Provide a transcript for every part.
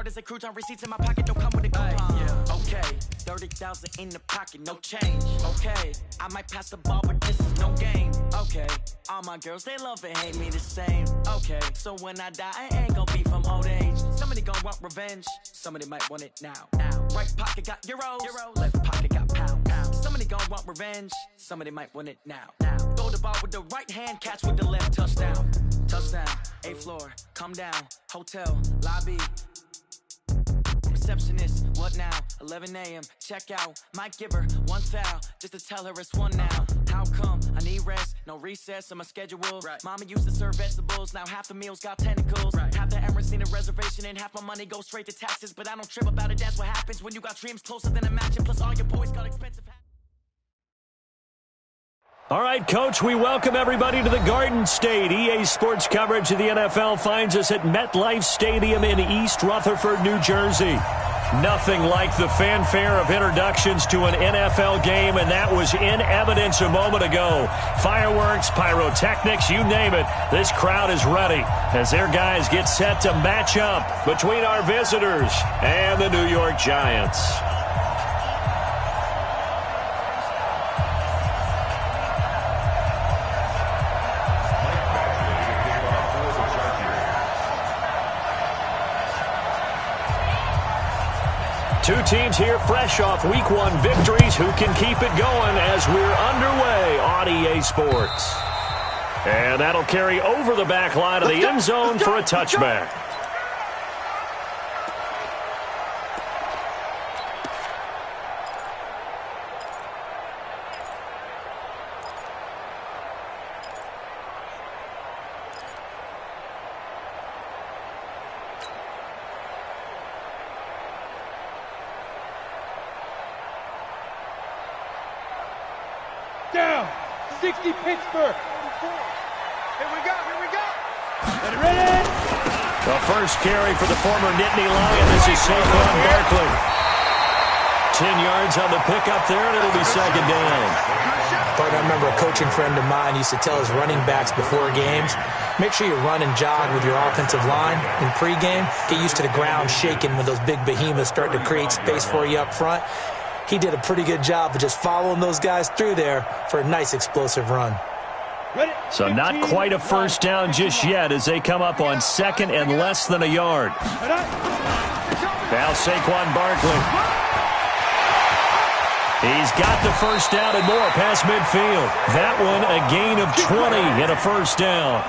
hard as a cruise on receipts in my pocket, don't come with a coupon. Yeah. Okay, 30,000 in the pocket, no change. Okay, I might pass the ball, but this is no game. Okay, all my girls, they love and hate me the same. Okay, so when I die, I ain't gonna be from old age. Somebody gon' want revenge, somebody might want it now. Right pocket got euros, left pocket got pounds. Somebody gon' want revenge, somebody might want it now. Throw the ball with the right hand, catch with the left, touchdown. Touchdown, 8th floor, come down, hotel, lobby. Receptionist, what now? 11 a.m., check out. Might give her one foul, just to tell her it's one now. How come? I need rest, no recess in my schedule. Right. Mama used to serve vegetables, now half the meals got tentacles. Right. Half the Emirates need a reservation and half my money goes straight to taxes. But I don't trip about it, that's what happens when you got dreams closer than a match. Plus all your boys got expensive. All right, Coach, we welcome everybody to the Garden State. EA Sports coverage of the NFL finds us at MetLife Stadium in East Rutherford, New Jersey. Nothing like the fanfare of introductions to an NFL game, and that was in evidence a moment ago. Fireworks, pyrotechnics, you name it. This crowd is ready as their guys get set to match up between our visitors and the New York Giants. Two teams here fresh off Week 1 victories who can keep it going as we're underway on EA Sports. And that'll carry over the back line of the end zone for a touchback. Down, 60 Pittsburgh. Here we go. Ready? The first carry for the former Nittany Lion. This is Saquon Barkley. 10 yards on the pickup there, and it'll be second down. But I remember a coaching friend of mine used to tell his running backs before games, make sure you run and jog with your offensive line in pregame. Get used to the ground shaking when those big behemoths start to create space for you up front. He did a pretty good job of just following those guys through there for a nice explosive run. So not quite a first down just yet as they come up on second and less than a yard. Now Saquon Barkley. He's got the first down and more past midfield. That one a gain of 20 and a first down.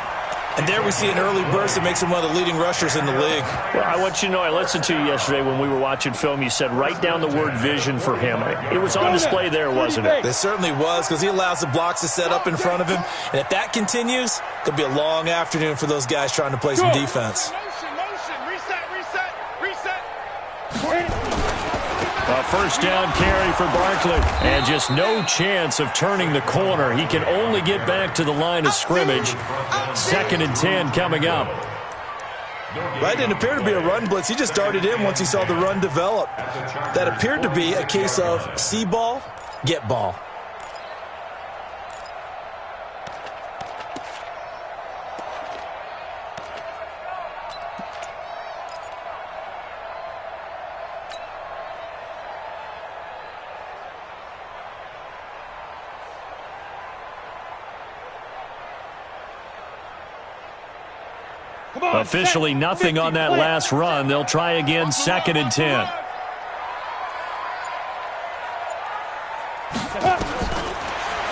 And there we see an early burst that makes him one of the leading rushers in the league. Well, I want you to know, I listened to you yesterday when we were watching film. You said write down the word vision for him. It was on display there, wasn't it? It certainly was, because he allows the blocks to set up in front of him. And if that continues, it'll be a long afternoon for those guys trying to play some defense. Reset. A first down carry for Barkley. And just no chance of turning the corner. He can only get back to the line of scrimmage. Second and 10 coming up. Right, didn't appear to be a run blitz. He just darted in once he saw the run develop. That appeared to be a case of see ball, get ball. Officially nothing on that last run. They'll try again, second and 10.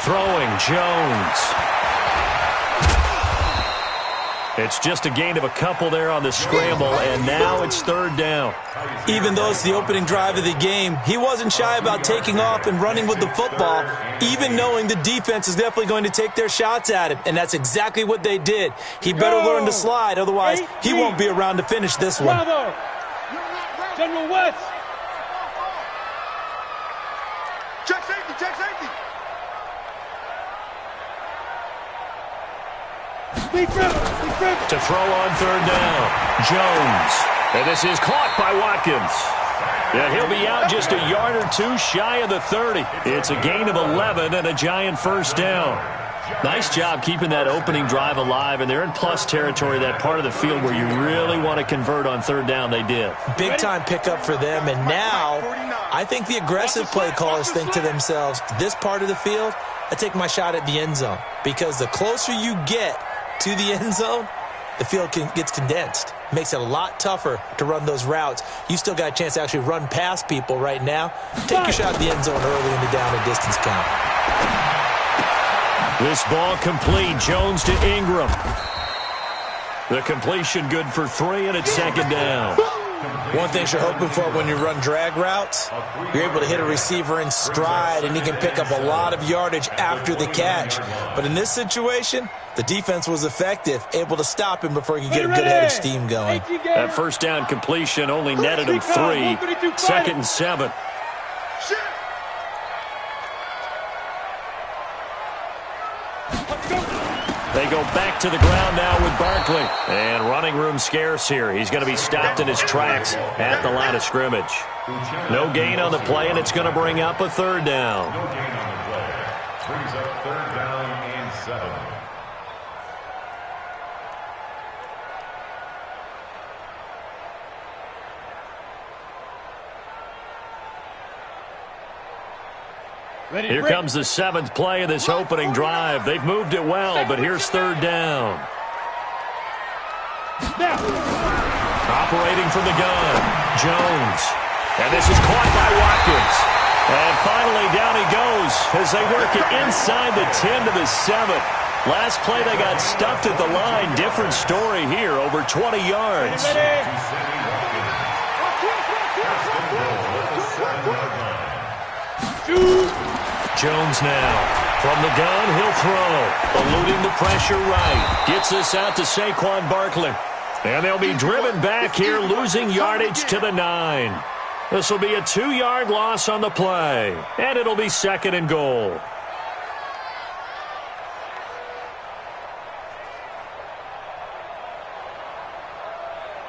Throwing Jones. It's just a gain of a couple there on the scramble, and now it's third down. Even though it's the opening drive of the game, he wasn't shy about taking off and running with the football, even knowing the defense is definitely going to take their shots at him, and that's exactly what they did. He better learn to slide, otherwise he won't be around to finish this one. Bravo. General West. Check safety. To throw on third down, Jones. And this is caught by Watkins. Yeah, he'll be out just a yard or two shy of the 30. It's a gain of 11 and a Giant first down. Nice job keeping that opening drive alive, and they're in plus territory, that part of the field where you really want to convert on third down. They did. Big-time pickup for them, and now I think the aggressive play callers think to themselves, this part of the field, I take my shot at the end zone, because the closer you get to the end zone, the field gets condensed. Makes it a lot tougher to run those routes. You still got a chance to actually run past people right now. Take your shot at the end zone early in the down and distance count. This ball complete. Jones to Ingram. The completion good for 3, and it's second down. One thing you're hoping for when you run drag routes, you're able to hit a receiver in stride, and he can pick up a lot of yardage after the catch. But in this situation, the defense was effective, able to stop him before he could get a good head of steam going. That first down completion only netted him 3. Second and 7. They go back to the ground now with Barkley. And running room scarce here. He's going to be stopped in his tracks at the line of scrimmage. No gain on the play, and it's going to bring up a third down. No gain on the play. Brings up third down and 7. Here comes the 7th play of this opening drive. They've moved it well, but here's third down. Operating from the gun, Jones. And this is caught by Watkins. And finally down he goes as they work it inside the 10 to the 7. Last play they got stuffed at the line. Different story here, over 20 yards. Jones now. From the gun, he'll throw. Eluding the pressure right. Gets this out to Saquon Barkley. And they'll be driven back here, losing yardage to the 9. This will be a 2-yard loss on the play. And it'll be second and goal.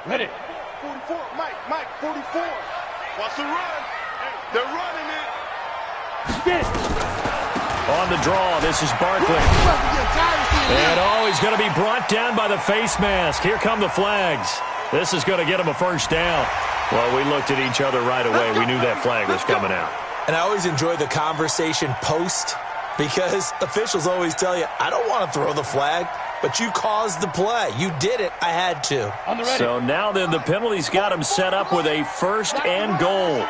Ready. 44, Mike, 44. Wants to run. They're running it. On the draw, this is Barkley. And he's going to be brought down by the face mask. Here come the flags. This is going to get him a first down. Well, we looked at each other right away. We knew that flag was coming out. And I always enjoy the conversation post, because officials always tell you, I don't want to throw the flag, but you caused the play. You did it. I had to. So now then, the penalty's got him set up with a first and goal.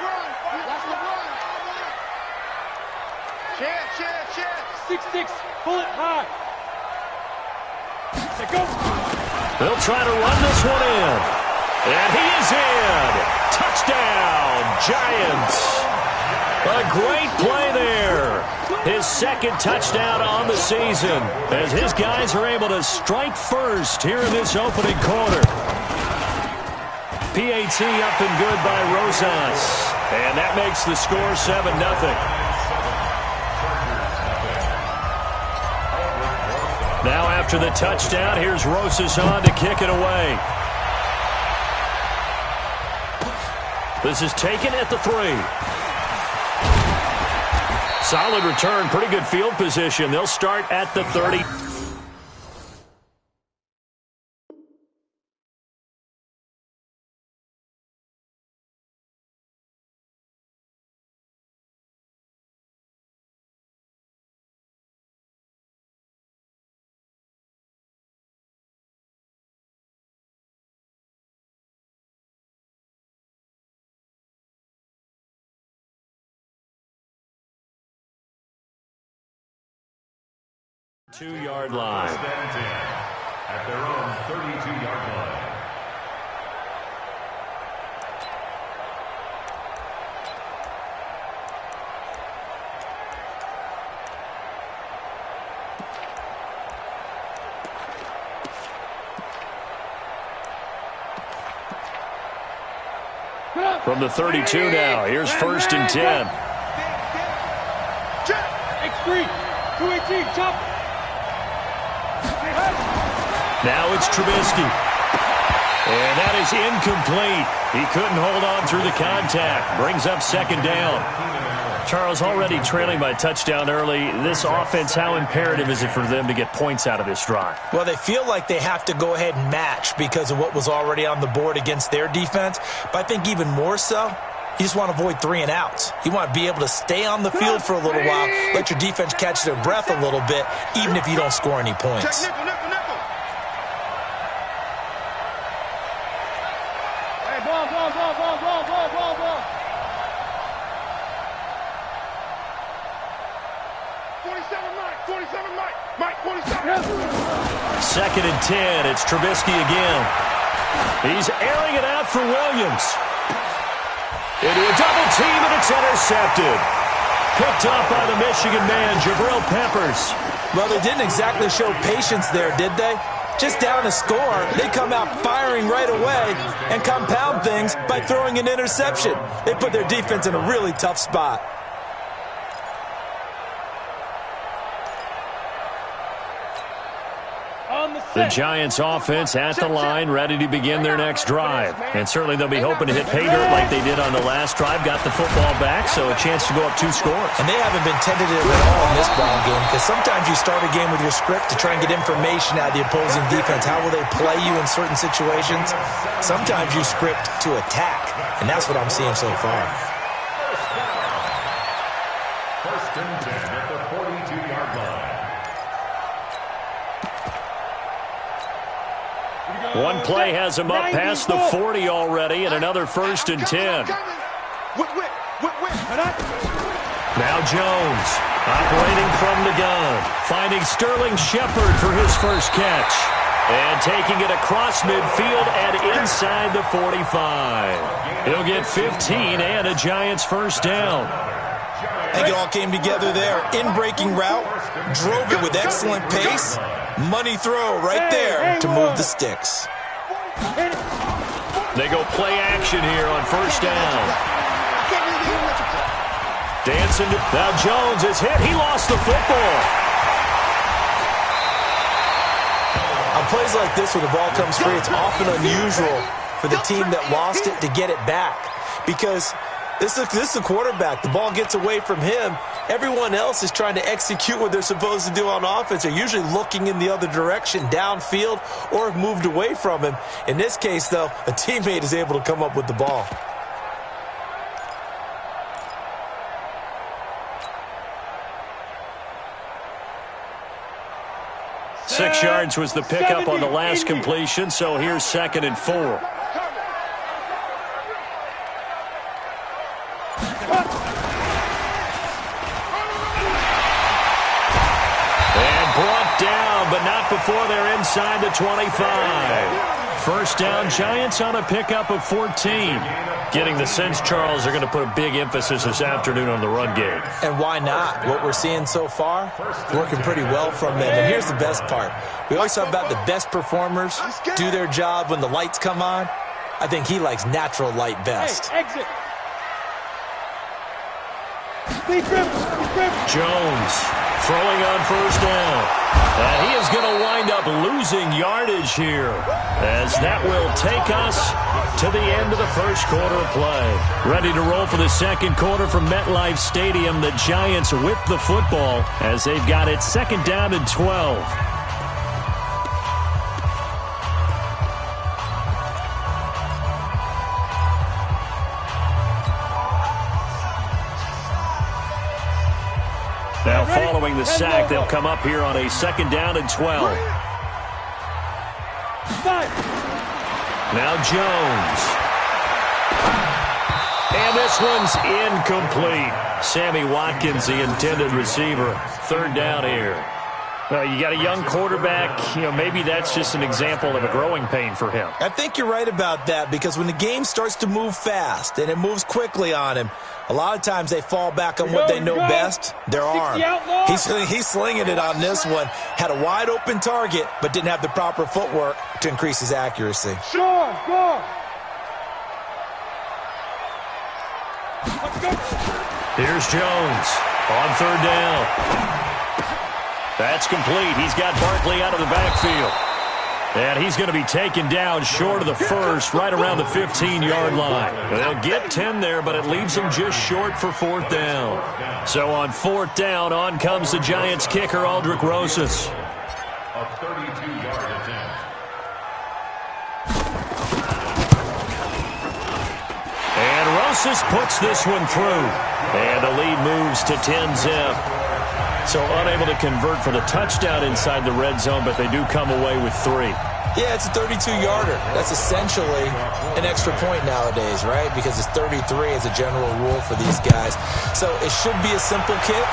6-6, pull it high. Go. They'll try to run this one in. And he is in. Touchdown, Giants. A great play there. His second touchdown on the season as his guys are able to strike first here in this opening quarter. PAT up and good by Rosas. And that makes the score 7-0. Now after the touchdown, here's Rosas on to kick it away. This is taken at the 3. Solid return, pretty good field position. They'll start at the 30. Two-yard line. Stands in at their own 32-yard line. From the 32 now, here's first and 10. X3, 218, jump. Now it's Trubisky. And that is incomplete. He couldn't hold on through the contact. Brings up second down. Charles, already trailing by a touchdown early. This offense, how imperative is it for them to get points out of this drive? Well, they feel like they have to go ahead and match because of what was already on the board against their defense. But I think even more so, you just want to avoid 3 and outs. You want to be able to stay on the field for a little while, let your defense catch their breath a little bit, even if you don't score any points. Check nickel. Hey, ball. 47, Mike, 47. 2nd and 10. It's Trubisky again. He's airing it out for Williams. Into a double team, and it's intercepted. Picked off by the Michigan man, Jabril Peppers. Well, they didn't exactly show patience there, did they? Just down a score, they come out firing right away and compound things by throwing an interception. They put their defense in a really tough spot. The Giants offense at the line, ready to begin their next drive. And certainly they'll be hoping to hit pay dirt like they did on the last drive. Got the football back, so a chance to go up 2 scores. And they haven't been tentative at all in this ball game, because sometimes you start a game with your script to try and get information out of the opposing defense. How will they play you in certain situations? Sometimes you script to attack, and that's what I'm seeing so far. 1st and 10 at the 42-yard line. One play has him up past the 40 already, and another 1st and 10. Now Jones, operating from the gun, finding Sterling Shepard for his first catch. And taking it across midfield and inside the 45. He'll get 15 and a Giants first down. I think it all came together there. In-breaking route, drove it with excellent pace. Money throw right there to move the sticks. They go play action here on 1st down. Dancing. Now Jones is hit. He lost the football. On plays like this where the ball comes free, it's often unusual for the team that lost it to get it back. Because this is the quarterback. The ball gets away from him. Everyone else is trying to execute what they're supposed to do on offense. They're usually looking in the other direction, downfield, or have moved away from him. In this case, though, a teammate is able to come up with the ball. Six yards was the pickup on the last completion, so here's 2nd and 4. Down, but not before they're inside the 25. 1st down, Giants on a pickup of 14. Getting the sense, Charles, they're going to put a big emphasis this afternoon on the run game. And why not? What we're seeing so far, working pretty well from them. And here's the best part. We always talk about the best performers do their job when the lights come on. I think he likes natural light best. Hey, exit. Jones throwing on 1st down. And he is going to wind up losing yardage here, as that will take us to the end of the 1st quarter of play. Ready to roll for the 2nd quarter from MetLife Stadium. The Giants with the football as they've got it 2nd down and 12. Now following the sack, they'll come up here on a 2nd down and 12. Now Jones. And this one's incomplete. Sammy Watkins, the intended receiver. 3rd down here. You got a young quarterback. Maybe that's just an example of a growing pain for him. I think you're right about that, because when the game starts to move fast and it moves quickly on him, a lot of times they fall back on what they know best, their arm. He's slinging it on this one. Had a wide open target, but didn't have the proper footwork to increase his accuracy. Sure, go. Here's Jones on 3rd down. That's complete. He's got Barkley out of the backfield. And he's going to be taken down short of the first, right around the 15-yard line. They'll get 10 there, but it leaves them just short for 4th down. So on 4th down, on comes the Giants kicker, Aldrich Rosas. A 32-yard attempt. And Rosas puts this one through. And the lead moves to 10-zip. So unable to convert for the touchdown inside the red zone, but they do come away with 3. Yeah, it's a 32-yarder. That's essentially an extra point nowadays, right? Because it's 33 as a general rule for these guys. So it should be a simple kick.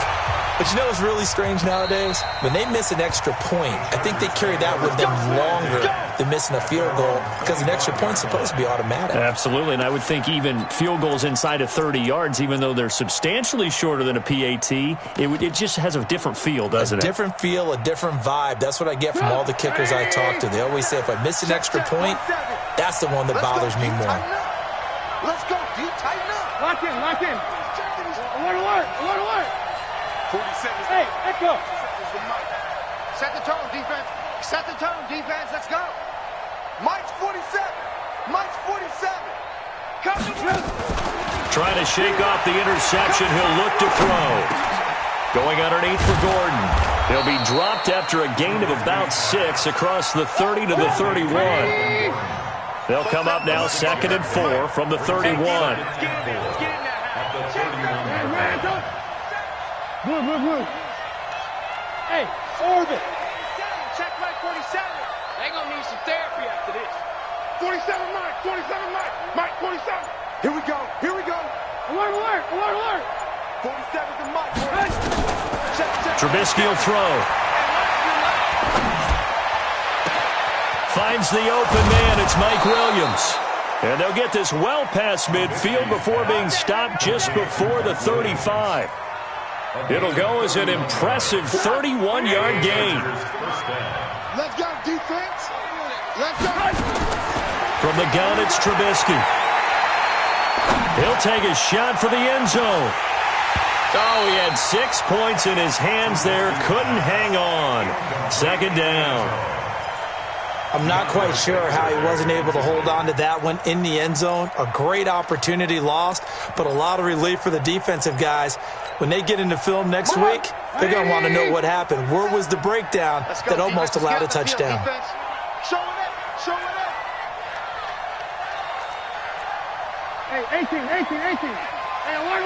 But you know what's really strange nowadays? When they miss an extra point, I think they carry that with them longer than missing a field goal because an extra point's supposed to be automatic. Absolutely, and I would think even field goals inside of 30 yards, even though they're substantially shorter than a PAT, it just has a different feel, doesn't it? A different feel, a different vibe. That's what I get from all the kickers I talk to. They always say if I miss an extra point, that's the one that bothers me more. Let's go, D. Tighten up. Lock in, lock in. Alert. 40 seconds. Hey, echo. Set the tone, defense. Set the tone, defense. Let's go. Mike's 47. Mike's 47. Come to Trying to shake off the interception. He'll look to throw. Going underneath for Gordon. He'll be dropped after a gain of about 6 across the 30 to the 31. They'll come up now 2nd and 4 from the 31. Move. Hey, orbit. check Mike 47. They gonna need some therapy after this. 47 Mike. 47 Mike. Mike 47. Here we go. Alert. 47 to Mike. Check. Trubisky will throw. Finds the open man. It's Mike Williams. And they'll get this well past midfield before being stopped just before the 35. It'll go as an impressive 31-yard gain. Let's go, defense. Let's go. From the gun, it's Trubisky. He'll take a shot for the end zone. Oh, he had 6 points in his hands there. Couldn't hang on. 2nd down. I'm not quite sure how he wasn't able to hold on to that one in the end zone. A great opportunity lost, but a lot of relief for the defensive guys. When they get into film next week, they're going to want to know what happened. Where was the breakdown that almost allowed a touchdown? Show it up. Hey, 18. Hey, alert.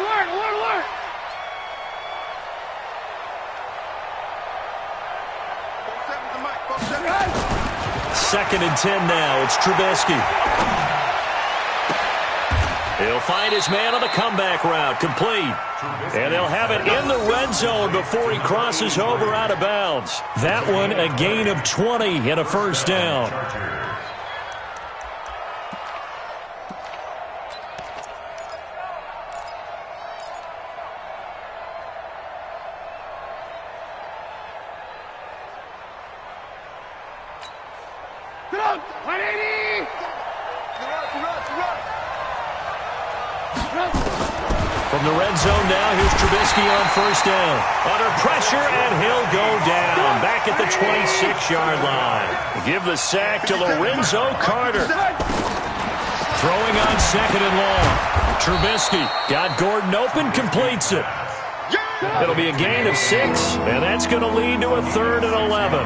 47 to Mike. 47. 2nd and 10 now. It's Trubisky. He'll find his man on the comeback route. Complete. And they'll have it in the red zone before he crosses over out of bounds. That one a gain of 20 and a 1st down. From the red zone now, here's Trubisky on 1st down. Under pressure, and he'll go down. Back at the 26-yard line. Give the sack to Lorenzo Carter. Throwing on 2nd and long. Trubisky got Gordon open, completes it. It'll be a gain of 6, and that's going to lead to a 3rd and 11.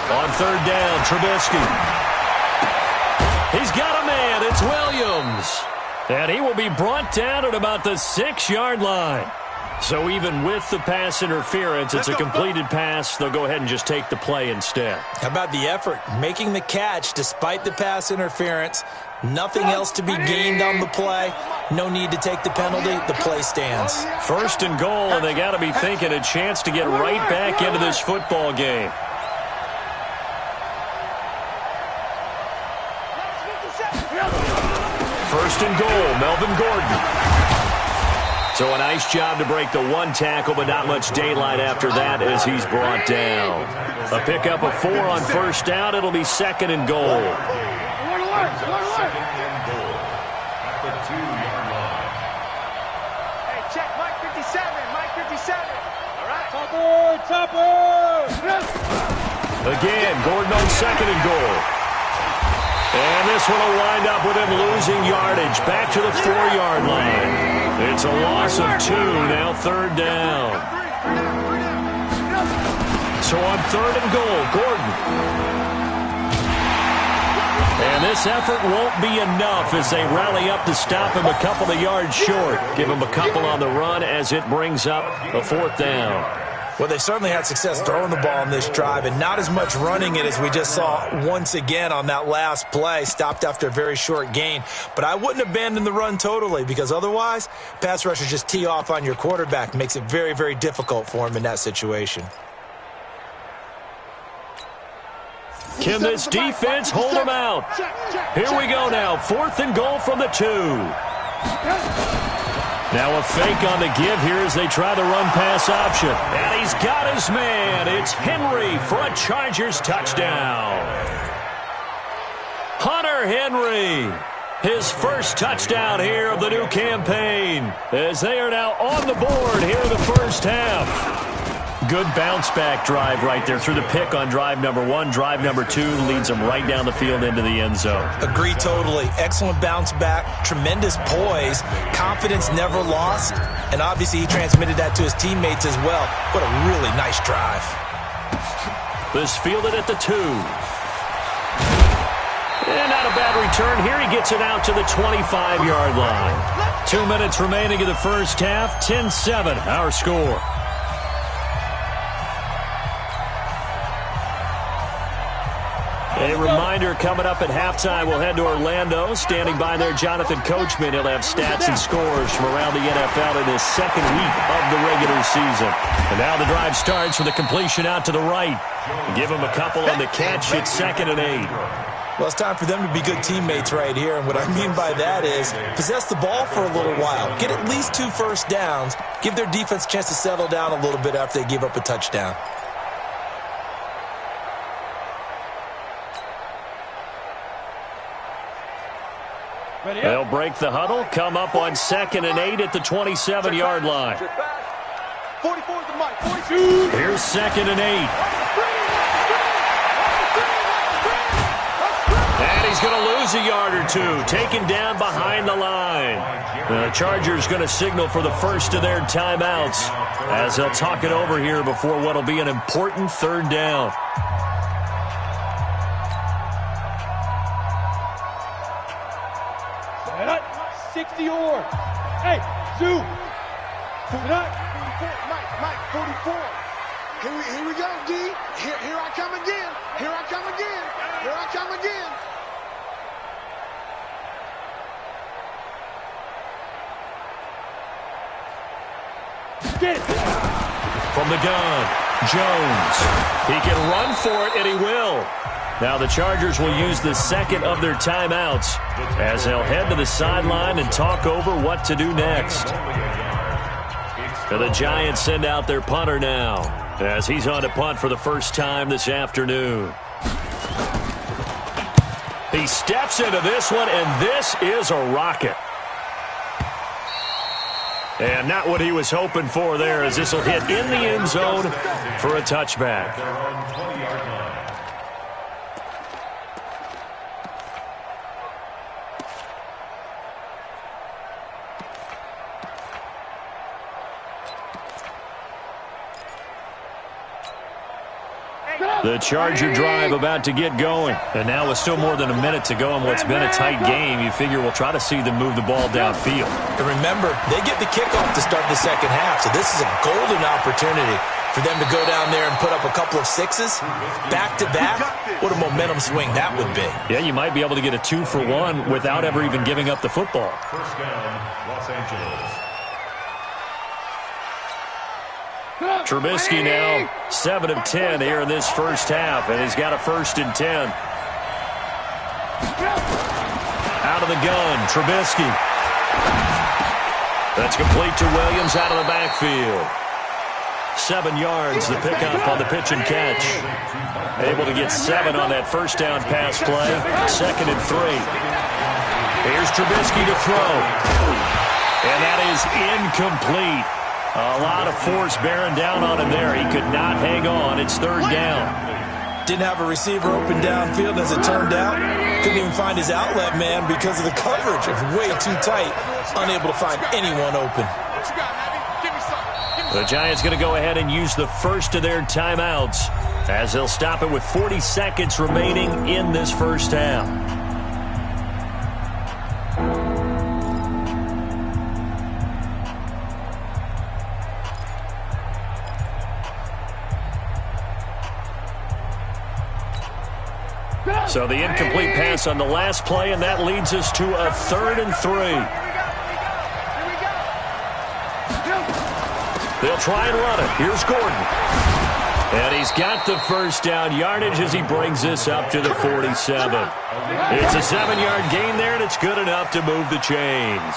On 3rd down, Trubisky. He's got a man. It's Williams. And he will be brought down at about the 6-yard line. So even with the pass interference, it's a completed pass. They'll go ahead and just take the play instead. How about the effort? Making the catch despite the pass interference. Nothing else to be gained on the play. No need to take the penalty. The play stands. 1st and goal, and they got to be thinking a chance to get right back into this football game. First and goal, Melvin Gordon. So a nice job to break the 1 tackle, but not much daylight after that as he's brought down. A pickup of 4 on 1st down. It'll be 2nd and goal. Again, Gordon on second and goal. And this one will wind up with him losing yardage back to the 4-yard line. It's a loss of 2, now third down. So on third and goal, Gordon. And this effort won't be enough as they rally up to stop him a couple of yards short. Give him a couple on the run as it brings up a 4th down. Well, they certainly had success throwing the ball in this drive and not as much running it as we just saw once again on that last play. Stopped after a very short gain. But I wouldn't abandon the run totally because otherwise, pass rushers just tee off on your quarterback. Makes it very, very difficult for him in that situation. Can this defense hold him out? Here we go now. 4th and goal from the 2. Now a fake on the give here as they try the run-pass option. And he's got his man. It's Henry for a Chargers touchdown. Hunter Henry, his first touchdown here of the new campaign, as they are now on the board here in the first half. Good bounce-back drive right there through the pick on drive number 1. Drive number 2 leads them right down the field into the end zone. Agree totally. Excellent bounce-back, tremendous poise, confidence never lost, and obviously he transmitted that to his teammates as well. What a really nice drive. This fielded at the 2. And not a bad return. Here he gets it out to the 25-yard line. 2 minutes remaining in the first half. 10-7, our score. A reminder, coming up at halftime, we'll head to Orlando. Standing by there, Jonathan Coachman. He'll have stats and scores from around the NFL in his second week of the regular season. And now the drive starts with a completion out to the right. Give him a couple on the catch. It's 2nd and 8. Well, it's time for them to be good teammates right here. And what I mean by that is possess the ball for a little while. Get at least 2 first downs. Give their defense a chance to settle down a little bit after they give up a touchdown. They'll break the huddle, come up on 2nd and 8 at the 27-yard line. 44 is the mic. 42. Here's 2nd and 8. And he's going to lose a yard or 2, taken down behind the line. The Chargers going to signal for the first of their timeouts as they'll talk it over here before what will be an important 3rd down. Hey, Zoo! Mike, 44. Here we go, D. Here I come again. Here I come again. Here I come again. From the gun, Jones. He can run for it, and he will. Now the Chargers will use the second of their timeouts as they'll head to the sideline and talk over what to do next. And the Giants send out their punter now as he's on to punt for the first time this afternoon. He steps into this one, and this is a rocket. And not what he was hoping for there, as this will hit in the end zone for a touchback. The Charger drive about to get going. And now with still more than a minute to go in what's been a tight game, you figure we'll try to see them move the ball downfield. And remember, they get the kickoff to start the second half, so this is a golden opportunity for them to go down there and put up a couple of 6s back-to-back. What a momentum swing that would be. Yeah, you might be able to get a 2-for-1 without ever even giving up the football. First down, Los Angeles. Trubisky now 7 of 10 here in this first half, and he's got a 1st and 10. Out of the gun, Trubisky. That's complete to Williams out of the backfield. 7 yards, the pickup on the pitch and catch. Able to get 7 on that first down pass play. 2nd and 3. Here's Trubisky to throw. And that is incomplete. A lot of force bearing down on him there. He could not hang on. It's third down. Didn't have a receiver open downfield as it turned out. Couldn't even find his outlet man because of the coverage. It was way too tight. Unable to find anyone open. The Giants going to go ahead and use the first of their timeouts as they'll stop it with 40 seconds remaining in this first half. So the incomplete pass on the last play, and that leads us to a 3rd and 3. They'll try and run it. Here's Gordon. And he's got the first down yardage as he brings this up to the 47. It's a 7-yard gain there, and it's good enough to move the chains.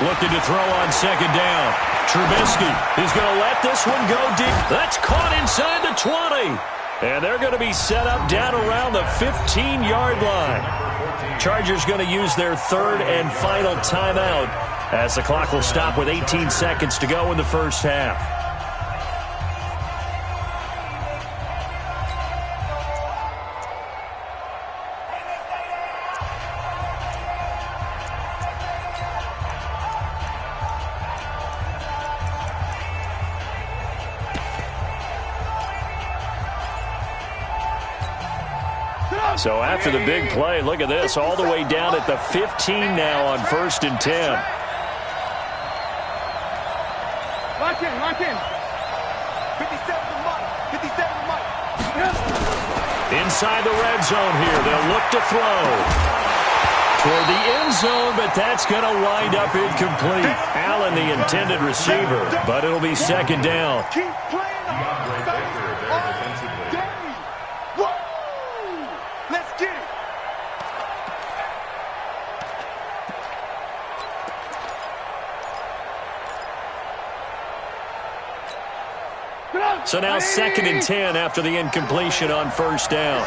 Looking to throw on second down. Trubisky is going to let this one go deep. That's caught inside the 20. And they're going to be set up down around the 15-yard line. Chargers going to use their 3rd and final timeout as the clock will stop with 18 seconds to go in the first half. So after the big play, look at this, all the way down at the 15 now on 1st and 10. Lock in, lock in. 57 to Mike. 57 to Mike. Inside the red zone here, they'll look to throw toward the end zone, but that's going to wind up incomplete. Allen, the intended receiver, but it'll be second down. Keep playing on defensively. Woo! Let's get it. So now 2nd and 10 after the incompletion on 1st down.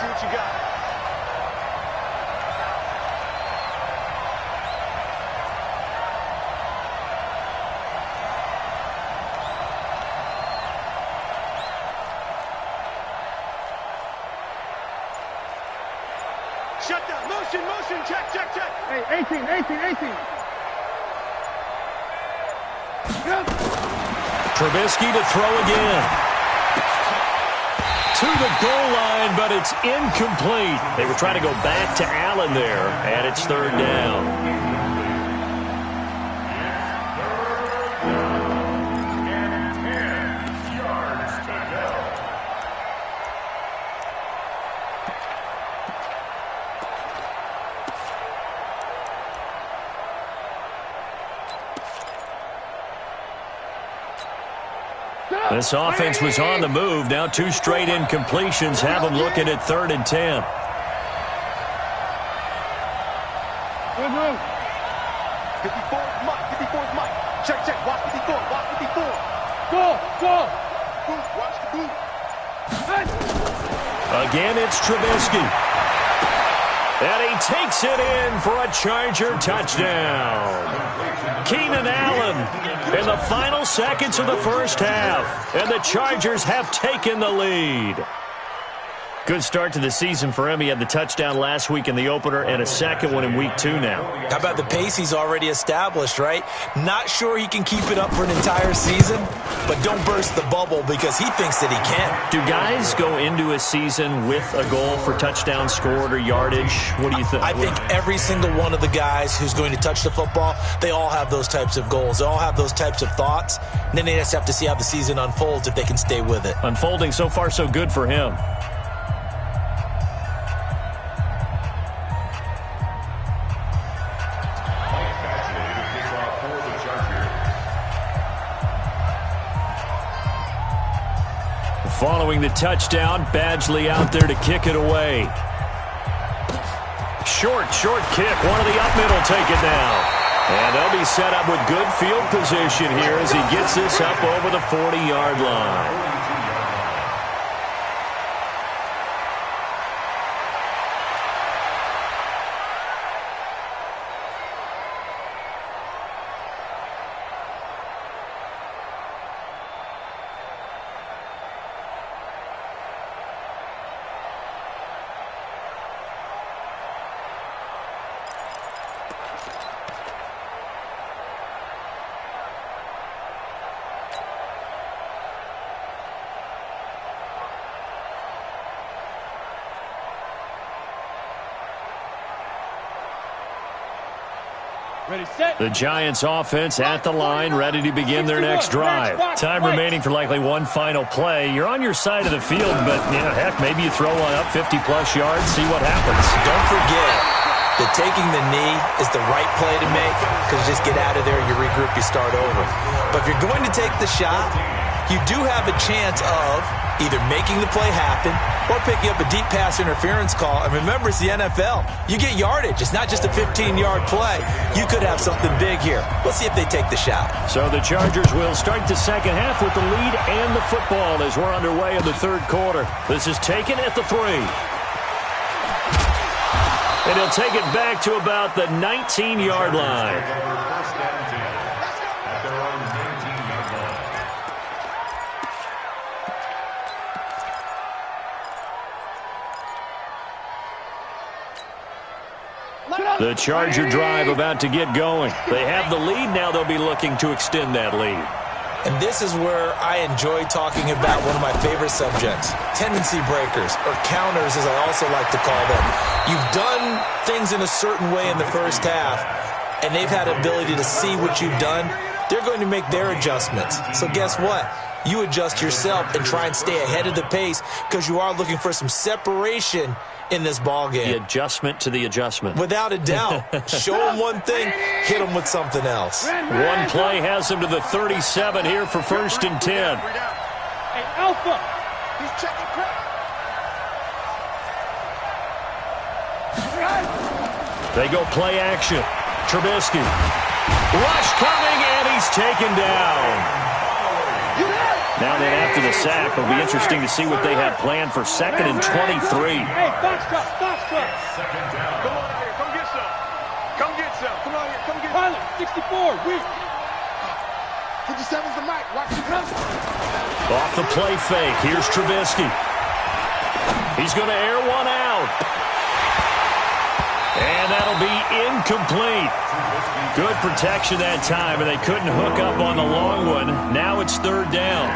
Shut down. Motion, motion. Check, check, check. Hey, 18. Trubisky to throw again. To the goal line, but it's incomplete. They were trying to go back to Allen there, and it's 3rd down. This offense was on the move. Now 2 straight incompletions have them looking at 3rd and 10. Good move. 54 is Mike. 54 is Mike. Check, check. Watch 54. Watch 54. Go. Boot. Watch the boot. Again, it's Trubisky. And he takes it in for a Charger touchdown. Keenan Allen in the final seconds of the first half. And the Chargers have taken the lead. Good start to the season for him. He had the touchdown last week in the opener and a second one in week 2 now. How about the pace he's already established, right? Not sure he can keep it up for an entire season, but don't burst the bubble because he thinks that he can. Do guys go into a season with a goal for touchdown scored or yardage? What do you think? I think every single one of the guys who's going to touch the football, they all have those types of goals. They all have those types of thoughts. And then they just have to see how the season unfolds if they can stay with it. Unfolding so far so good for him. Following the touchdown, Badgley out there to kick it away. Short kick. One of the up middle take it down. And they'll be set up with good field position here as he gets this up over the 40-yard line. The Giants offense at the line, ready to begin their next drive. Time remaining for likely one final play. You're on your side of the field, but, heck, maybe you throw one up 50-plus yards, see what happens. Don't forget that taking the knee is the right play to make because you just get out of there, you regroup, you start over. But if you're going to take the shot, you do have a chance of either making the play happen or picking up a deep pass interference call. And remember, it's the NFL. You get yardage. It's not just a 15-yard play. You could have something big here. Let's see if they take the shot. So the Chargers will start the second half with the lead and the football as we're underway in the third quarter. This is taken at the 3. And he'll take it back to about the 19-yard line. The Charger drive about to get going. They have the lead. Now they'll be looking to extend that lead. And this is where I enjoy talking about one of my favorite subjects, tendency breakers, or counters as I also like to call them. You've done things in a certain way in the first half, and they've had ability to see what you've done. They're going to make their adjustments. So guess what? You adjust yourself and try and stay ahead of the pace because you are looking for some separation in this ball game. The adjustment to the adjustment. Without a doubt. Show them one thing, hit them with something else. One play has them to the 37 here for 1st and 10. Hey, Alpha! He's checking crap. They go play action. Trubisky. Rush coming, and he's taken down. Now then, after the sack, it'll be interesting to see what they have planned for 2nd and 23. Hey, box cut. Come on out here, come get some. Come get some. Come on here, come get some. Pilot, 64, weak. 57's the mic, watch the come. Off the play fake, here's Trubisky. He's going to air one out. And that'll be incomplete. Good protection that time, and they couldn't hook up on the long one. Now it's 3rd down.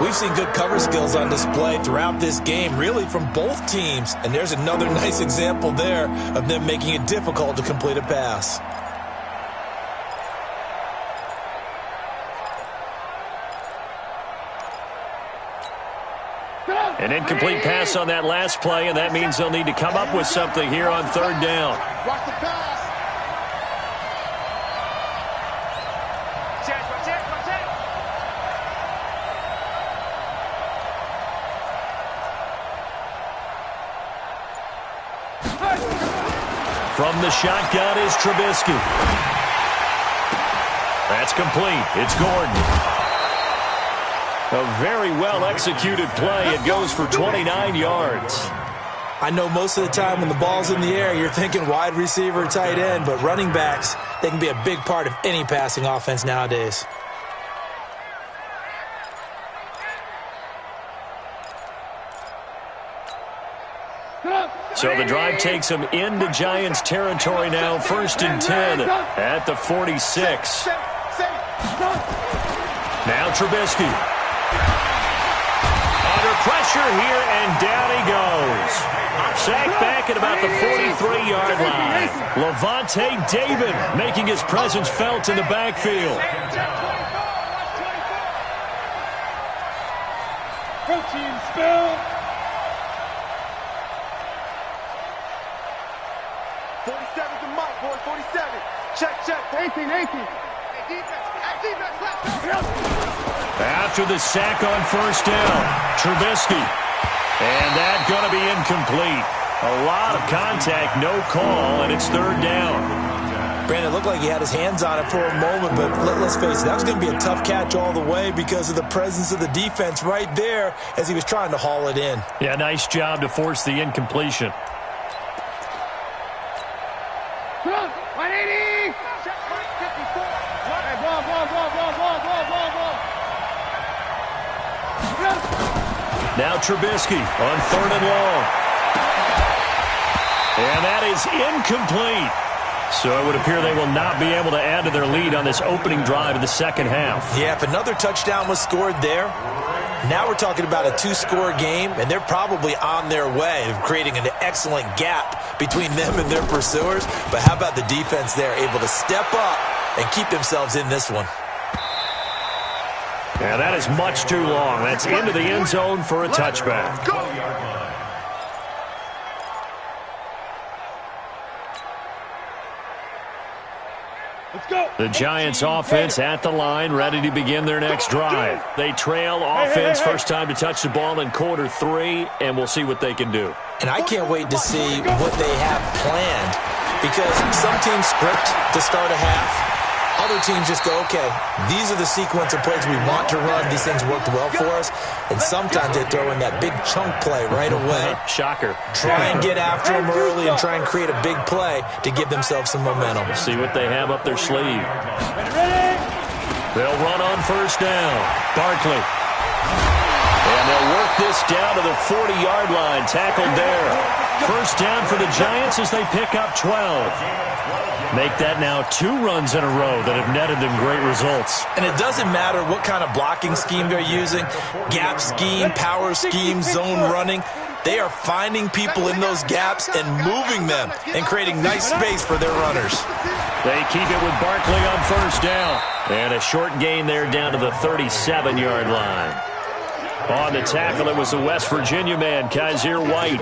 We've seen good cover skills on display throughout this game, really from both teams. And there's another nice example there of them making it difficult to complete a pass. An incomplete pass on that last play, and that means they'll need to come up with something here on 3rd down. Watch the pass. From the shotgun is Trubisky. That's complete. It's Gordon. A very well-executed play. It goes for 29 yards. I know most of the time when the ball's in the air, you're thinking wide receiver, tight end, but running backs, they can be a big part of any passing offense nowadays. So the drive takes them into Giants territory now, 1st and 10 at the 46. Now Trubisky. Under pressure here, and down he goes. Sacked back at about the 43-yard line. Levante David making his presence felt in the backfield. Protein spill. 47's the mic, boy, 47. Check. 18. Hey, defense, defense, let's go. After the sack on first down, Trubisky. And that's going to be incomplete. A lot of contact, no call, and it's third down. Brandon, it looked like he had his hands on it for a moment, but let's face it, that was going to be a tough catch all the way because of the presence of the defense right there as he was trying to haul it in. Yeah, nice job to force the incompletion. 180! Check 54. Now Trubisky on third and long. And that is incomplete. So it would appear they will not be able to add to their lead on this opening drive of the second half. Yeah, if another touchdown was scored there, now we're talking about a two-score game, and they're probably on their way of creating an excellent gap between them and their pursuers. But how about the defense there, able to step up and keep themselves in this one? Yeah, that is much too long. That's into the end zone for a touchback. Go! Let's go. The Giants offense at the line, ready to begin their next drive. They trail offense, first time to touch the ball in quarter 3, and we'll see what they can do. And I can't wait to see what they have planned because some teams script to start a half. Other teams just go, okay, these are the sequence of plays we want to run. These things worked well for us. And sometimes they throw in that big chunk play right away. Shocker. Try and get after them early and try and create a big play to give themselves some momentum. See what they have up their sleeve. They'll run on first down. Barkley. And they'll work this down to the 40-yard line. Tackled there. First down for the Giants as they pick up 12. Make that now 2 runs in a row that have netted them great results. And it doesn't matter what kind of blocking scheme they're using, gap scheme, power scheme, zone running. They are finding people in those gaps and moving them and creating nice space for their runners. They keep it with Barkley on first down. And a short gain there down to the 37-yard line. On the tackle, it was the West Virginia man, Kaiser White.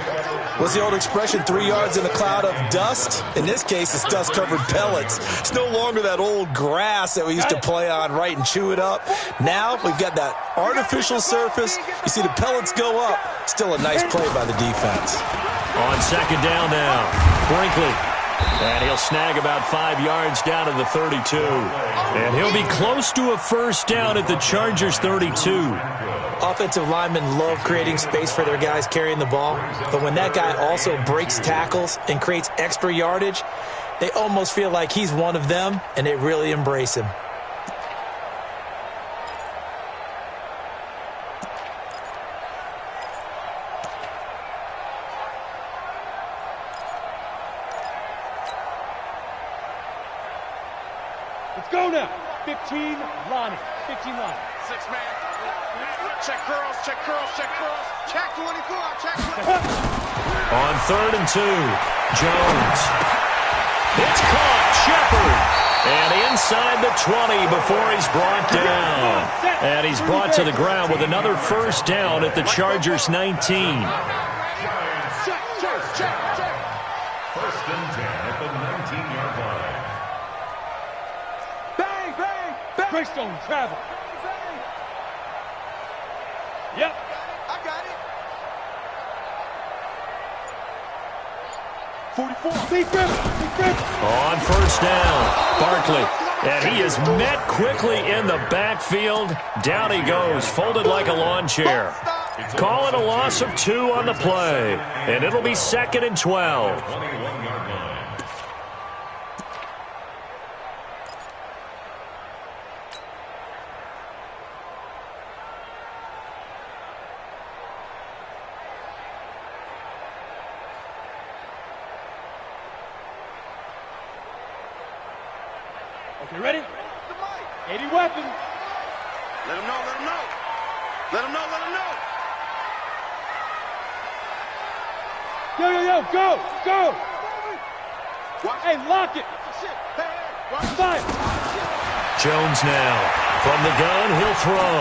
What's the old expression, 3 yards in a cloud of dust? In this case, it's dust-covered pellets. It's no longer that old grass that we used to play on, right, and chew it up. Now we've got that artificial surface. You see the pellets go up. Still a nice play by the defense. On second down now, Brinkley. And he'll snag about 5 yards down to the 32. And he'll be close to a first down at the Chargers' 32. Offensive linemen love creating space for their guys carrying the ball, but when that guy also breaks tackles and creates extra yardage, they almost feel like he's one of them, and they really embrace him. Let's go now. 15 Lonnie. 15 Lonnie. 6 man. Check curls, check curls, check curls. Check 24, check 24. On third and 2, Jones. It's caught, Shepard. And inside the 20 before he's brought down. And he's brought to the ground with another first down at the Chargers' 19. Check, check, check, check. First and 10 at the 19-yard line. Bang, bang, bang. Greystone travel. Yep. I got it. 44. Big grip. Big grip. On first down, Barkley. And he is met quickly in the backfield. Down he goes, folded like a lawn chair. Call it a loss of 2 on the play. And it'll be second and 12. 21-yard line. Okay, ready? The mic. 80 weapons. Let him know, let him know. Let him know, let him know. Yo, yo, yo, go, go. Watch Hey, lock it. shit. Hey, hey, watch Fire. Jones now. From the gun, he'll throw.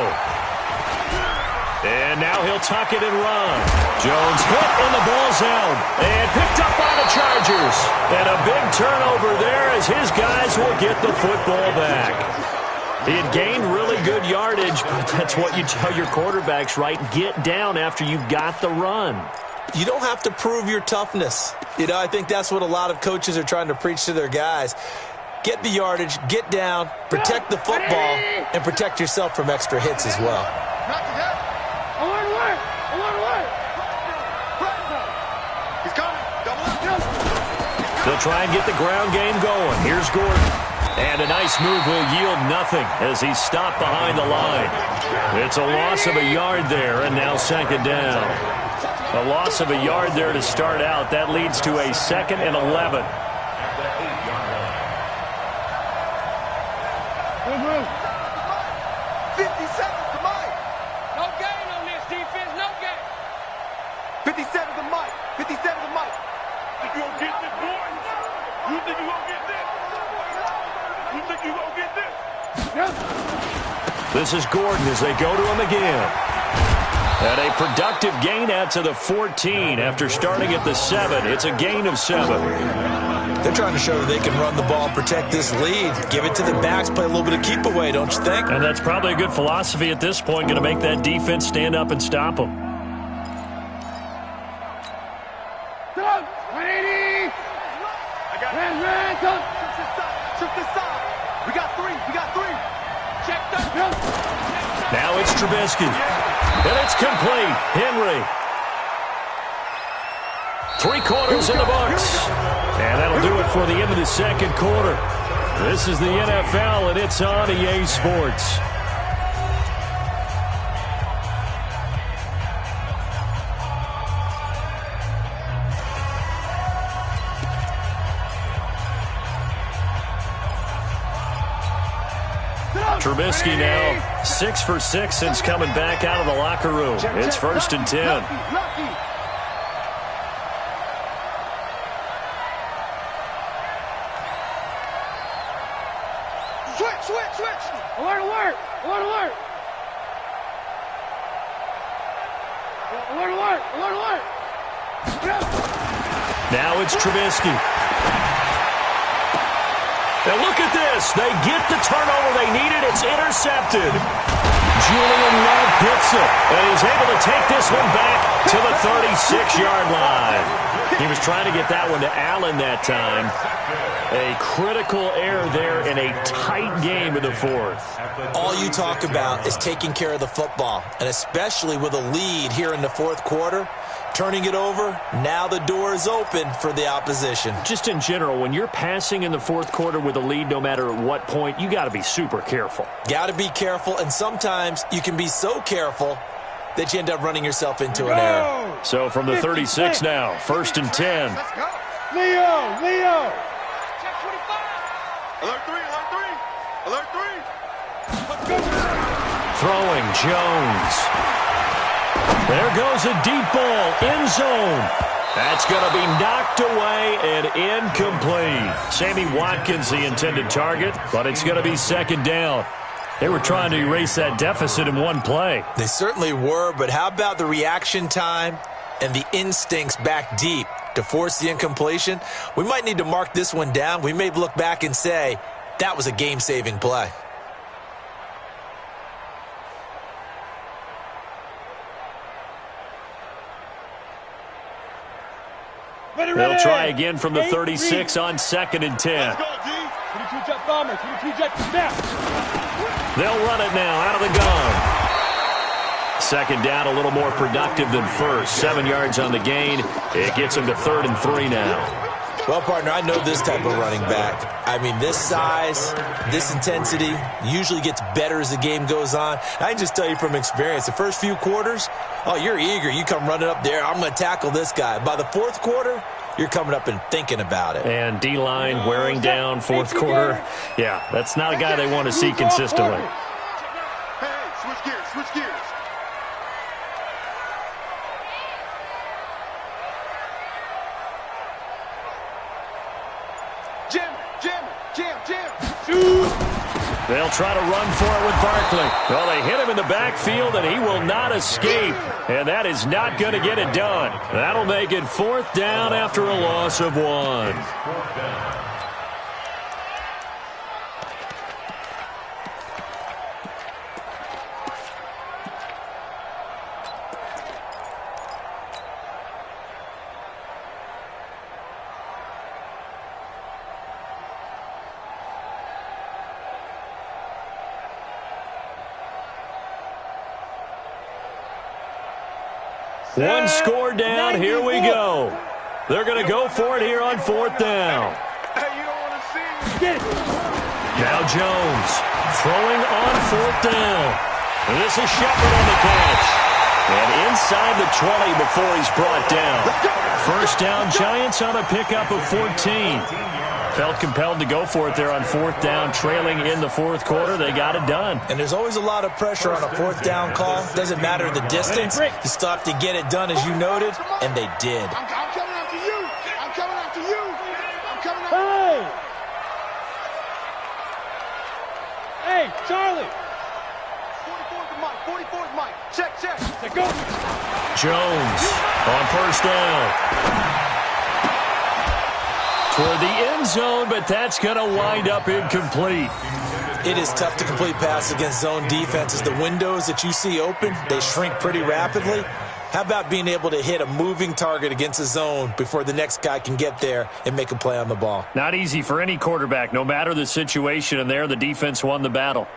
And now he'll tuck it and run. Jones hit and the ball's out. And picked up by the Chargers. And a big turnover there as his guys will get the football back. He had gained really good yardage, but that's what you tell your quarterbacks, right? Get down after you've got the run. You don't have to prove your toughness. I think that's what a lot of coaches are trying to preach to their guys. Get the yardage, get down, protect the football, and protect yourself from extra hits as well. He's coming. Double up. They'll try and get the ground game going. Here's Gordon. And a nice move will yield nothing as he's stopped behind the line. It's a loss of a yard there, and now second down. A loss of a yard there to start out. That leads to a 2nd and 11. This is Gordon as they go to him again. And a productive gain out to the 14 after starting at the 7. It's a gain of 7. They're trying to show that they can run the ball, protect this lead, give it to the backs, play a little bit of keep away, don't you think? And that's probably a good philosophy at this point, going to make that defense stand up and stop them. Now it's Trubisky. And it's complete. Henry. 3 quarters in the books. And that'll do it for the end of the second quarter. This is the NFL, and it's on EA Sports. Trubisky now 6 for 6 since coming back out of the locker room. It's 1st and 10. Switch. Alert. Now it's Trubisky. Now look at this. They get the turnover they needed. It's intercepted. Julian Love gets it. And he's able to take this one back to the 36-yard line. He was trying to get that one to Allen that time. A critical error there in a tight game in the 4th. All you talk about is taking care of the football, and especially with a lead here in the 4th quarter. Turning it over, now the door is open for the opposition. Just in general, when you're passing in the 4th quarter with a lead, no matter at what point, you got to be super careful. Got to be careful, and sometimes you can be so careful that you end up running yourself into an error. So from the 36 now, 1st and 10. Let's go. Leo. Check 25. Alert 3. Throwing Jones. There goes a deep ball, end zone. That's going to be knocked away and incomplete. Sammy Watkins, the intended target, but it's going to be 2nd down. They were trying to erase that deficit in one play. They certainly were, but how about the reaction time and the instincts back deep to force the incompletion? We might need to mark this one down. We may look back and say, that was a game-saving play. They'll try again from the 36 on 2nd and 10. They'll run it now out of the gun. 2nd down, a little more productive than 1st. 7 yards on the gain. It gets them to 3rd and 3 now. Well, partner, I know this type of running back. I mean, this size, this intensity usually gets better as the game goes on. I can just tell you from experience, the first few quarters, oh, you're eager. You come running up there, I'm going to tackle this guy. By the 4th quarter, you're coming up and thinking about it. And D-line wearing down 4th quarter. Yeah, that's not a guy they want to see consistently. Hey, switch gears. Jam. They'll try to run for it with Barkley. Well, they hit him in the backfield, and he will not escape. And that is not going to get it done. That'll make it 4th down after a loss of 1. One score down. Here we go. They're going to go for it here on 4th down. Now Jones throwing on 4th down. And this is Shepard on the catch. And inside the 20 before he's brought down. First down, Giants on a pickup of 14. Felt compelled to go for it there on 4th down, trailing in the 4th quarter. They got it done. And there's always a lot of pressure on a 4th down call. Doesn't matter the distance. You still have to get it done, as you noted, and they did. I'm coming after you. I'm coming after you. I'm coming after Hey! Hey, Charlie! 44's Mike. 44's Mike. Check. Let's go! Jones on 1st down. Toward the end zone, but that's going to wind up incomplete. It is tough to complete passes against zone defenses. The windows that you see open, they shrink pretty rapidly. How about being able to hit a moving target against a zone before the next guy can get there and make a play on the ball? Not easy for any quarterback, no matter the situation, and there the defense won the battle.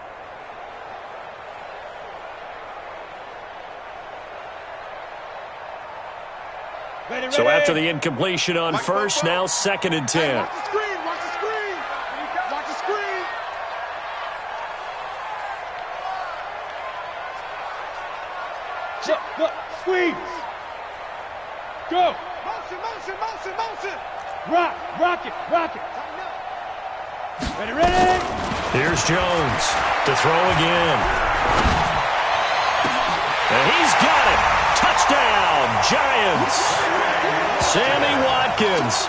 So after the incompletion on 1st, now 2nd and 10. Watch the screen. Watch the screen. Watch the screen. Look, squeeze! Go! Motion. Rock it! Ready! Here's Jones to throw again. And he's got it. Touchdown, Giants. Sammy Watkins.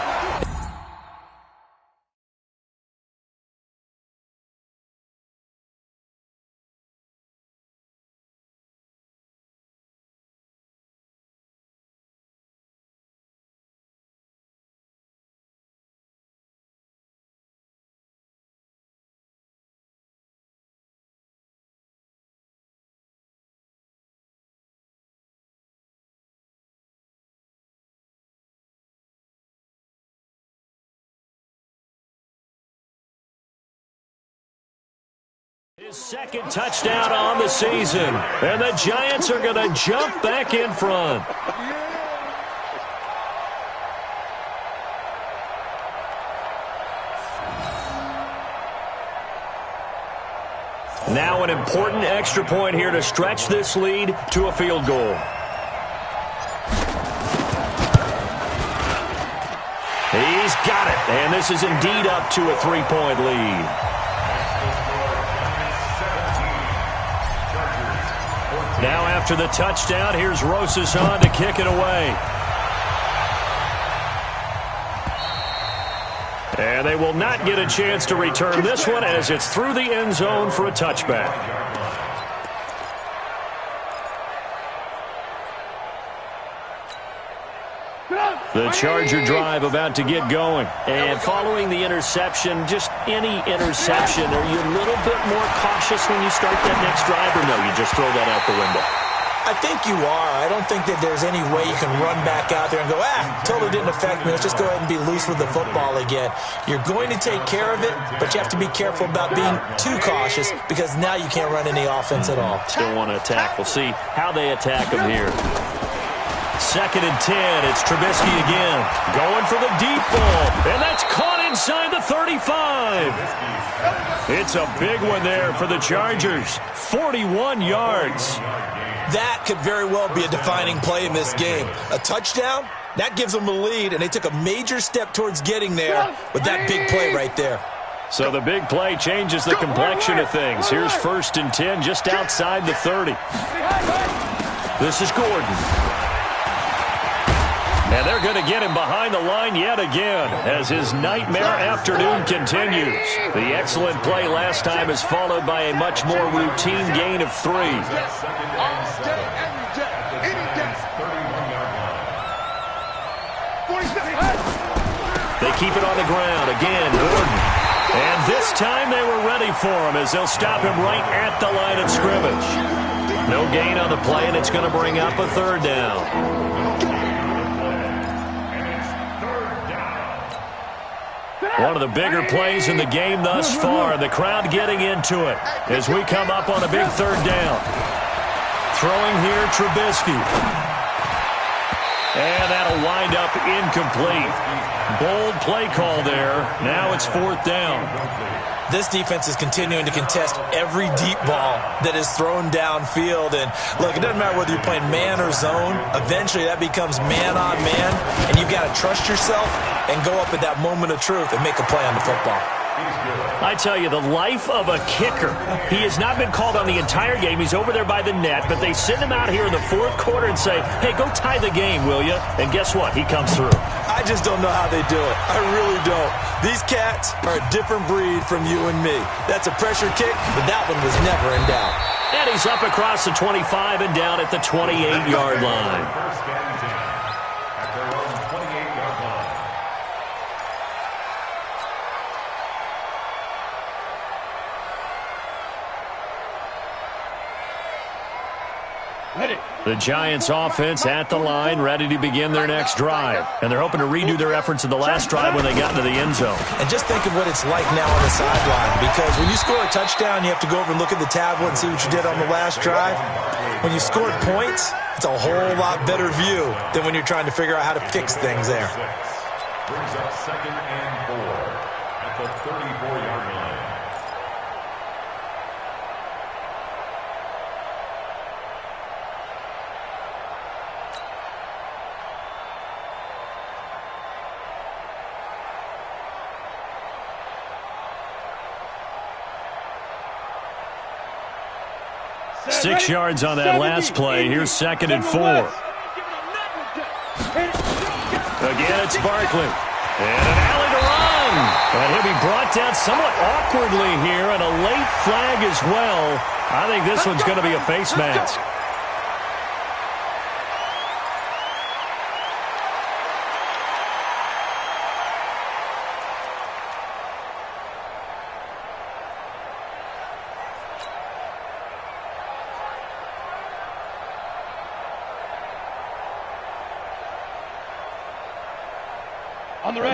His 2nd touchdown on the season. And the Giants are going to jump back in front. Now an important extra point here to stretch this lead to a field goal. He's got it. And this is indeed up to a 3-point lead. Now after the touchdown, here's Rosas on to kick it away. And they will not get a chance to return this one as it's through the end zone for a touchback. The Charger drive about to get going. And following the interception, just any interception, are you a little bit more cautious when you start that next drive, or no, you just throw that out the window? I think you are. I don't think that there's any way you can run back out there and go, totally didn't affect me. Let's just go ahead and be loose with the football again. You're going to take care of it, but you have to be careful about being too cautious because now you can't run any offense at all. Still want to attack. We'll see how they attack them here. 2nd and 10. It's Trubisky again. Going for the deep ball. And that's caught inside the 35. It's a big one there for the Chargers. 41 yards. That could very well be a defining play in this game. A touchdown, that gives them the lead, and they took a major step towards getting there with that big play right there. So the big play changes the complexion of things. Here's 1st and 10 just outside the 30. This is Gordon. And they're going to get him behind the line yet again as his nightmare afternoon continues. The excellent play last time is followed by a much more routine gain of 3. They keep it on the ground. Again, Gordon. And this time they were ready for him as they'll stop him right at the line of scrimmage. No gain on the play, and it's going to bring up a 3rd down. One of the bigger plays in the game thus far. The crowd getting into it as we come up on a big 3rd down. Throwing here, Trubisky. And that'll wind up incomplete. Bold play call there. Now it's 4th down. This defense is continuing to contest every deep ball that is thrown downfield. And, look, it doesn't matter whether you're playing man or zone. Eventually that becomes man on man, and you've got to trust yourself and go up at that moment of truth and make a play on the football. I tell you, the life of a kicker. He has not been called on the entire game. He's over there by the net, but they send him out here in the 4th quarter and say, hey, go tie the game, will you? And guess what? He comes through. I just don't know how they do it. I really don't. These cats are a different breed from you and me. That's a pressure kick, but that one was never in doubt. And he's up across the 25 and down at the 28-yard line. First and 10 at their own 28-yard line. Ready. The Giants offense at the line, ready to begin their next drive. And they're hoping to redo their efforts in the last drive when they got into the end zone. And just think of what it's like now on the sideline, because when you score a touchdown, you have to go over and look at the tablet and see what you did on the last drive. When you scored points, it's a whole lot better view than when you're trying to figure out how to fix things there. Brings up 2nd and 4 at the 34-yard line. Six yards on that last play. Here's 2nd and 4. Again, it's Barkley. And an alley to run. And he'll be brought down somewhat awkwardly here, and a late flag as well. I think this one's going to be a face mask.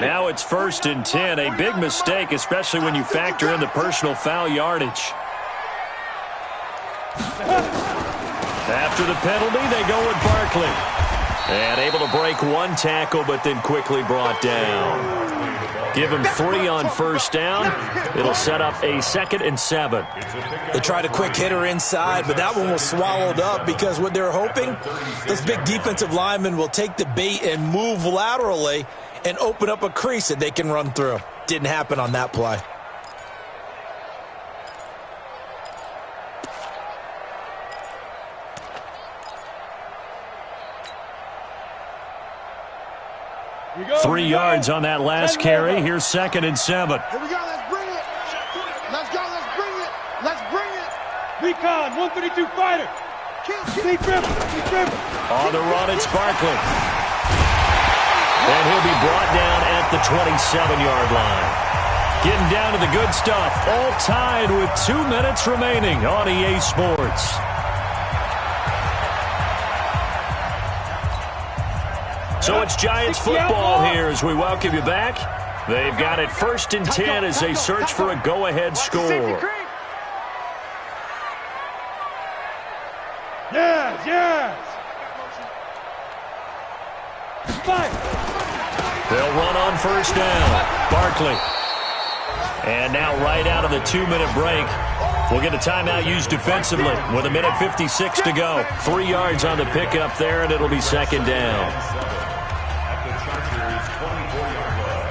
Now it's 1st and 10. A big mistake, especially when you factor in the personal foul yardage. After the penalty, they go with Barkley. And able to break one tackle, but then quickly brought down. Give him 3 on 1st down. It'll set up a 2nd and 7. They tried a quick hitter inside, but that one was swallowed up because what they're hoping, this big defensive lineman will take the bait and move laterally and open up a crease that they can run through. Didn't happen on that play. Go, 3 yards on that last carry. Here's 2nd and 7. Here we go. Let's bring it. Let's go. Let's bring it. Let's bring it. Recon, 132 fighter. Deep dribble. On the run, it's Barkley. And he'll be brought down at the 27-yard line. Getting down to the good stuff. All tied with 2 minutes remaining on EA Sports. So it's Giants football here as we welcome you back. They've got it 1st and 10 as they search for a go-ahead score. Yes. They'll run on 1st down. Barkley. And now right out of the 2-minute break, we'll get a timeout used defensively with 1:56 to go. 3 yards on the pickup there, and it'll be 2nd down. At the Chargers' 24-yard line.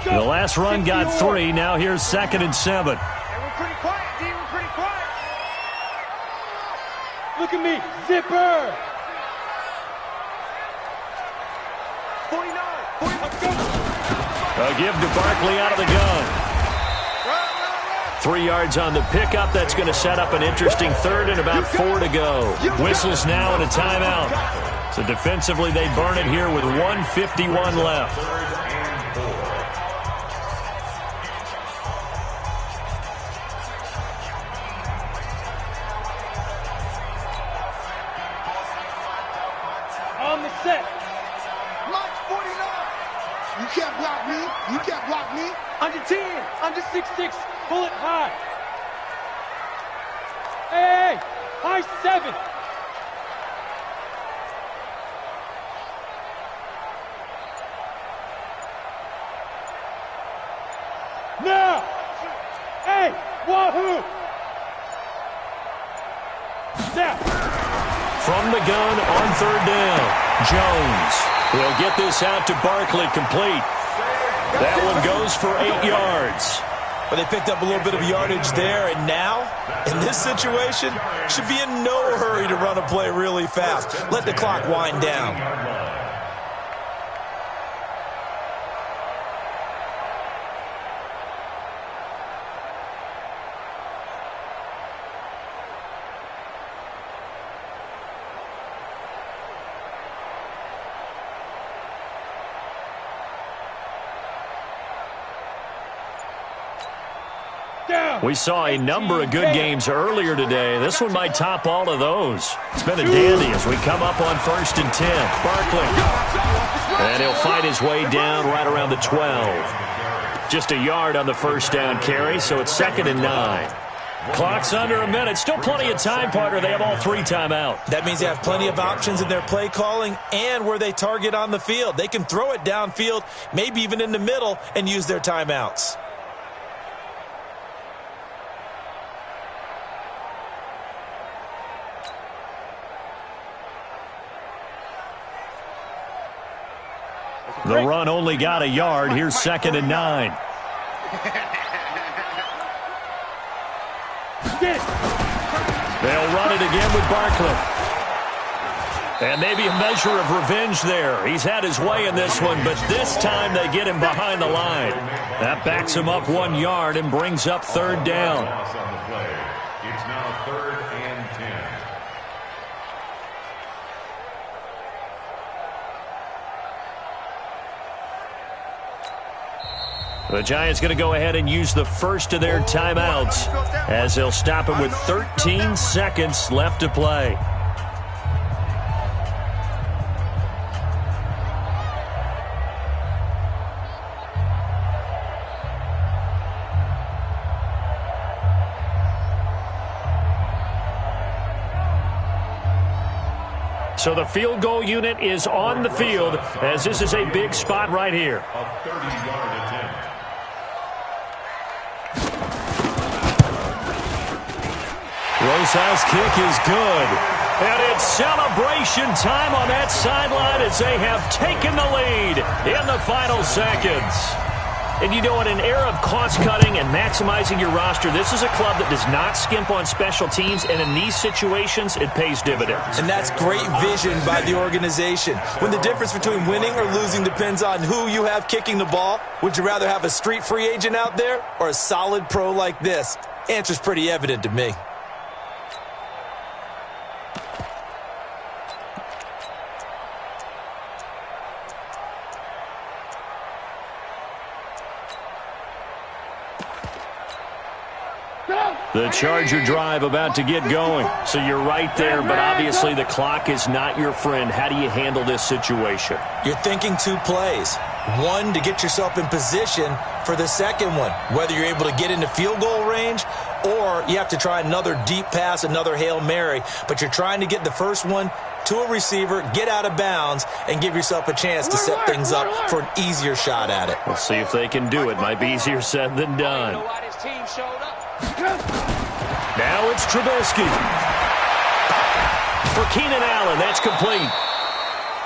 The last run got 3. Now here's 2nd and 7. Hey, we're pretty quiet, D. We're pretty quiet. Look at me. Zipper. 49. A give to Barkley out of the gun. 3 yards on the pickup. That's going to set up an interesting 3rd and about 4 to go. Whistles now and a timeout. So defensively, they burn it here with 1:51 left. on the set. Mike 49. You can't block me. You can't block me. Under 10, under 6'6", pull it high. Hey, high 7. Now, hey, wahoo. Now. From the gun on third down, Jones will get this out to Barkley complete. That one goes for 8 yards. But they picked up a little bit of yardage there, and now, in this situation, should be in no hurry to run a play really fast. Let the clock wind down. We saw a number of good games earlier today. This one might top all of those. It's been a dandy as we come up on 1st and 10. Barkley. And he'll fight his way down right around the 12. Just a yard on the first down carry, so it's 2nd and 9. Clock's under a minute. Still plenty of time, partner. They have all 3 timeout. That means they have plenty of options in their play calling and where they target on the field. They can throw it downfield, maybe even in the middle, and use their timeouts. The run only got a yard. Here's 2nd and 9. They'll run it again with Barkley. And maybe a measure of revenge there. He's had his way in this one, but this time they get him behind the line. That backs him up 1 yard and brings up 3rd down. It's now 3rd and 10. The Giants going to go ahead and use the first of their timeouts as they'll stop it with 13 seconds left to play. So the field goal unit is on the field as this is a big spot right here. A 30-yard attempt. Rosa's kick is good. And it's celebration time on that sideline as they have taken the lead in the final seconds. And you know, in an era of cost-cutting and maximizing your roster, this is a club that does not skimp on special teams, and in these situations, it pays dividends. And that's great vision by the organization. When the difference between winning or losing depends on who you have kicking the ball, would you rather have a street free agent out there or a solid pro like this? Answer's pretty evident to me. The Charger drive about to get going. So you're right there, but obviously the clock is not your friend. How do you handle this situation? You're thinking 2 plays. One, to get yourself in position for the second one, whether you're able to get into field goal range or you have to try another deep pass, another Hail Mary. But you're trying to get the first one to a receiver, get out of bounds, and give yourself a chance to set things up for an easier shot at it. We'll see if they can do it. Might be easier said than done. Now it's Trubisky. For Keenan Allen, that's complete.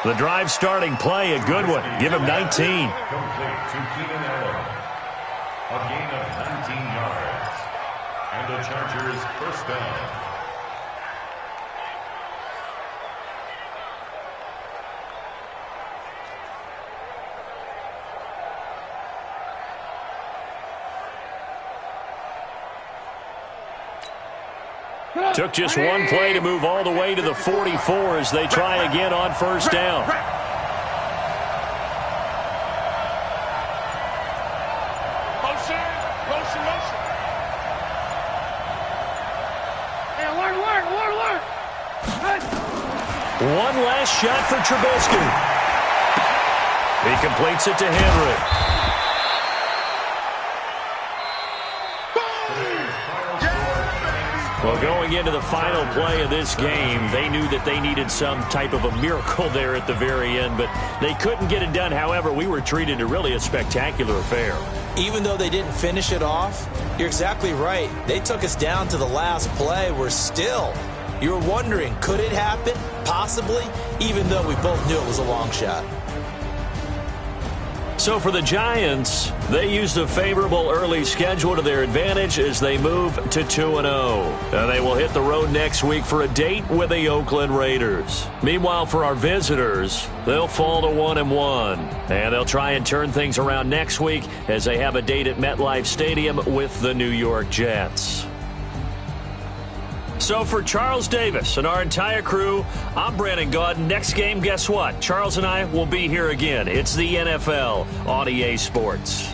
The drive starting play, a good one. Give him 19. Complete to Keenan Allen. A gain of 19 yards. And the Chargers first down. Took just one play to move all the way to the 44 as they try again on first down. Motion. Hey, alert. One last shot for Trubisky. He completes it to Henry. Well, going into the final play of this game, they knew that they needed some type of a miracle there at the very end, but they couldn't get it done. However, we were treated to really a spectacular affair. Even though they didn't finish it off, you're exactly right. They took us down to the last play. We're still, you were wondering, could it happen? Possibly, even though we both knew it was a long shot. So for the Giants, they used a favorable early schedule to their advantage as they move to 2-0. And they will hit the road next week for a date with the Oakland Raiders. Meanwhile, for our visitors, they'll fall to 1-1. And they'll try and turn things around next week as they have a date at MetLife Stadium with the New York Jets. So for Charles Davis and our entire crew, I'm Brandon Gaudin. Next game, guess what? Charles and I will be here again. It's the NFL on EA Sports.